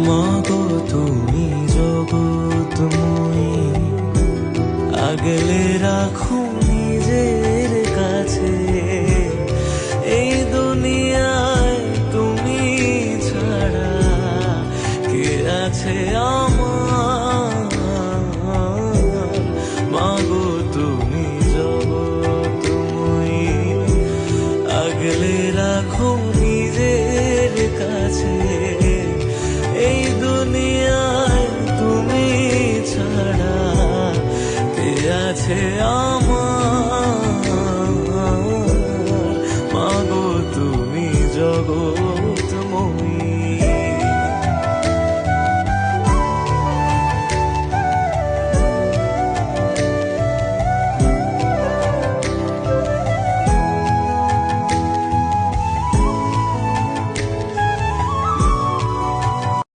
মাগো তুমি জগৎময়ী, আগলে রাখো নিজের কাছে। এই দুনিয়ায় তুমি ছাড়া কে আছে আমার? মাগো তুমি জগৎময়ী, আগলে রাখো নিজের কাছে। এই দুনিয়ায় তুমি ছাড়া কে আছে আমার?